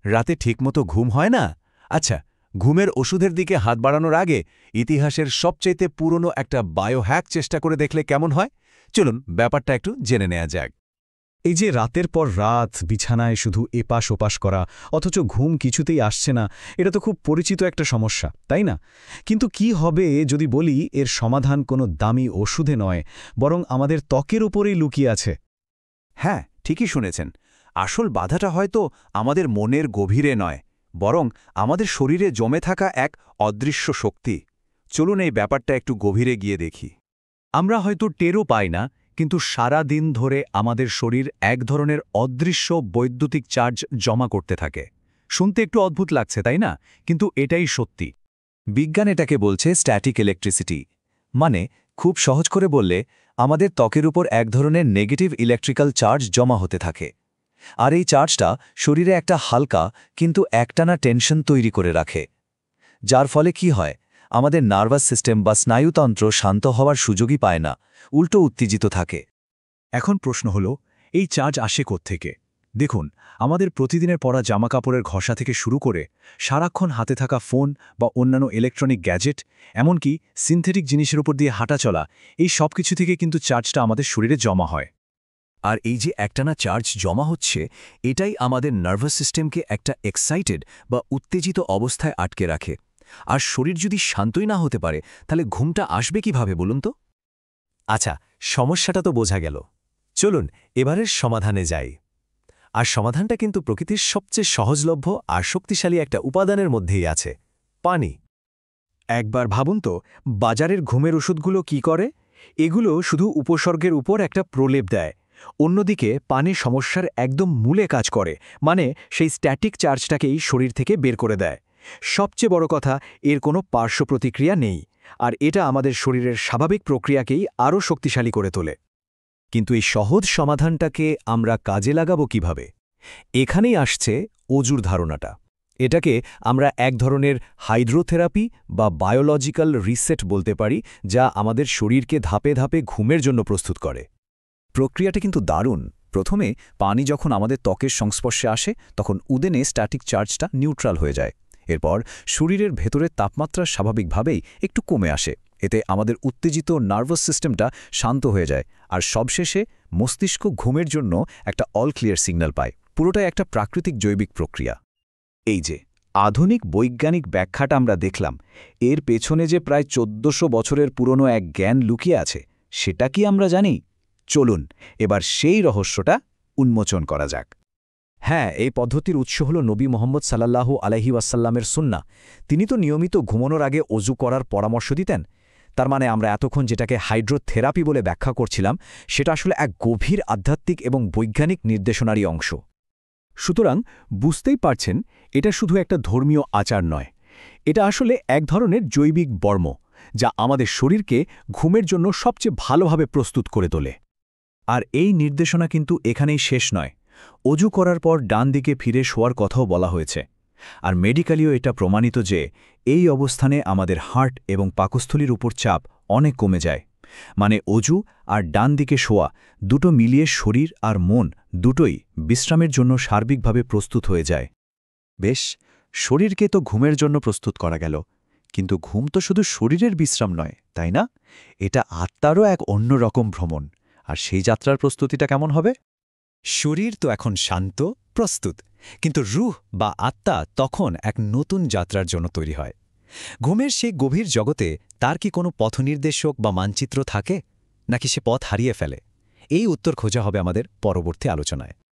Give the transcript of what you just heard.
রাতে ঠিকমতো ঘুম হয় না? আচ্ছা, ঘুমের ওষুধের দিকে হাত বাড়ানোর আগে ইতিহাসের সবচাইতে পুরনো একটা বায়োহ্যাক চেষ্টা করে দেখলে কেমন হয়? চলুন ব্যাপারটা একটু জেনে নেওয়া যাক। এই যে রাতের পর রাত বিছানায় শুধু এপাশ ওপাশ করা, অথচ ঘুম কিছুতেই আসছে না, এটা তো খুব পরিচিত একটা সমস্যা, তাই না? কিন্তু কি হবে যদি বলি এর সমাধান কোনো দামি ওষুধে নয়, বরং আমাদের ত্বকের উপরেই লুকিয়ে আছে? হ্যাঁ, ঠিকই শুনেছেন। আসল বাধাটা হয়তো আমাদের মনের গভীরে নয়, বরং আমাদের শরীরে জমে থাকা এক অদৃশ্য শক্তি। চলুন এই ব্যাপারটা একটু গভীরে গিয়ে দেখি। আমরা হয়তো টেরও পাই না, কিন্তু সারা দিন ধরে আমাদের শরীর এক ধরনের অদৃশ্য বৈদ্যুতিক চার্জ জমা করতে থাকে। শুনতে একটু অদ্ভুত লাগছে, তাই না? কিন্তু এটাই সত্যি। বিজ্ঞান এটাকে বলছে স্ট্যাটিক ইলেকট্রিসিটি। মানে, খুব সহজ করে বললে, আমাদের ত্বকের উপর এক ধরনের নেগেটিভ ইলেকট্রিক্যাল চার্জ জমা হতে থাকে। আর এই চার্জটা শরীরে একটা হালকা কিন্তু একটানা টেনশন তৈরি করে রাখে, যার ফলে কি হয়, আমাদের নার্ভাস সিস্টেম বা স্নায়ুতন্ত্র শান্ত হওয়ার সুযোগই পায় না, উল্টো উত্তেজিত থাকে। এখন প্রশ্ন হলো, এই চার্জ আসে কোত্থেকে? দেখুন, আমাদের প্রতিদিনের পরা জামাকাপড়ের ঘষা থেকে শুরু করে সারাক্ষণ হাতে থাকা ফোন বা অন্যান্য ইলেকট্রনিক গ্যাজেট, এমনকি সিনথেটিক জিনিসের উপর দিয়ে হাঁটা চলা, এই সব কিছু থেকে কিন্তু চার্জটা আমাদের শরীরে জমা হয়। আর এই যে একটানা চার্জ জমা হচ্ছে, এটাই আমাদের নার্ভাস সিস্টেমকে একটা এক্সাইটেড বা উত্তেজিত অবস্থায় আটকে রাখে। আর শরীর যদি শান্তই না হতে পারে, তাহলে ঘুমটা আসবে কিভাবে বলুন তো? আচ্ছা, সমস্যাটা তো বোঝা গেল। চলুন এবারের সমাধানে যাই। আর সমাধানটা কিন্তু প্রকৃতির সবচেয়ে সহজলভ্য আর শক্তিশালী একটা উপাদানের মধ্যেই আছে, পানি। একবার ভাবুন তো, বাজারের ঘুমের ওষুধগুলো কি করে? এগুলো শুধু উপসর্গের উপর একটা প্রলেপ দেয়। অন্যদিকে পানি সমস্যার একদম মূলে কাজ করে, মানে সেই স্ট্যাটিক চার্জটাকেই শরীর থেকে বের করে দেয়। সবচেয়ে বড় কথা, এর কোনো পার্শ্ব প্রতিক্রিয়া নেই, আর এটা আমাদের শরীরের স্বাভাবিক প্রক্রিয়াকেই আরও শক্তিশালী করে তোলে। কিন্তু এই সহজ সমাধানটাকে আমরা কাজে লাগাবো কিভাবে? এখানেই আসছে অজুর ধারণাটা। এটাকে আমরা এক ধরনের হাইড্রোথেরাপি বা বায়োলজিক্যাল রিসেট বলতে পারি, যা আমাদের শরীরকে ধাপে ধাপে ঘুমের জন্য প্রস্তুত করে। প্রক্রিয়াটা কিন্তু দারুণ। প্রথমে পানি যখন আমাদের ত্বকের সংস্পর্শে আসে, তখন উদেনে স্ট্যাটিক চার্জটা নিউট্রাল হয়ে যায়। এরপর শরীরের ভেতরের তাপমাত্রা স্বাভাবিকভাবেই একটু কমে আসে। এতে আমাদের উত্তেজিত নার্ভাস সিস্টেমটা শান্ত হয়ে যায়, আর সবশেষে মস্তিষ্ক ঘুমের জন্য একটা অল ক্লিয়ার সিগন্যাল পায়। পুরোটাই একটা প্রাকৃতিক জৈবিক প্রক্রিয়া। এই যে আধুনিক বৈজ্ঞানিক ব্যাখ্যাটা আমরা দেখলাম, এর পেছনে যে প্রায় 1400 বছরের পুরনো এক জ্ঞান লুকিয়ে আছে, সেটা কি আমরা জানি? চলুন এবার সেই রহস্যটা উন্মোচন করা যাক। হ্যাঁ, এই পদ্ধতির উৎস হল নবী মোহাম্মদ সাল্লাল্লাহু আলাইহি ওয়াসাল্লামের সুন্নাহ। তিনি তো নিয়মিত ঘুমানোর আগে অজু করার পরামর্শ দিতেন। তার মানে আমরা এতক্ষণ যেটাকে হাইড্রোথেরাপি বলে ব্যাখ্যা করছিলাম, সেটা আসলে এক গভীর আধ্যাত্মিক এবং বৈজ্ঞানিক নির্দেশনারই অংশ। সুতরাং বুঝতেই পারছেন, এটা শুধু একটা ধর্মীয় আচার নয়, এটা আসলে এক ধরনের জৈবিক বর্ম, যা আমাদের শরীরকে ঘুমের জন্য সবচেয়ে ভালোভাবে প্রস্তুত করে তোলে। আর এই নির্দেশনা কিন্তু এখানেই শেষ নয়। অজু করার পর ডান দিকে ফিরে শোয়ার কথাও বলা হয়েছে। আর মেডিকেলিও এটা প্রমাণিত যে এই অবস্থানে আমাদের হার্ট এবং পাকস্থলীর উপর চাপ অনেক কমে যায়। মানে অজু আর ডান দিকে শোয়া দুটো মিলিয়ে শরীর আর মন দুটোই বিশ্রামের জন্য সার্বিকভাবে প্রস্তুত হয়ে যায়। বেশ, শরীরকে তো ঘুমের জন্য প্রস্তুত করা গেল, কিন্তু ঘুম তো শুধু শরীরের বিশ্রাম নয়, তাই না? এটা আত্মারও এক অন্যরকম ভ্রমণ। আর সেই যাত্রার প্রস্তুতিটা কেমন হবে? শরীর তো এখন শান্ত, প্রস্তুত, কিন্তু রুহ বা আত্মা তখন এক নতুন যাত্রার জন্য তৈরি হয়। ঘুমের সেই গভীর জগতে তার কি কোনো পথনির্দেশক বা মানচিত্র থাকে, নাকি সে পথ হারিয়ে ফেলে? এই উত্তর খোঁজা হবে আমাদের পরবর্তী আলোচনায়।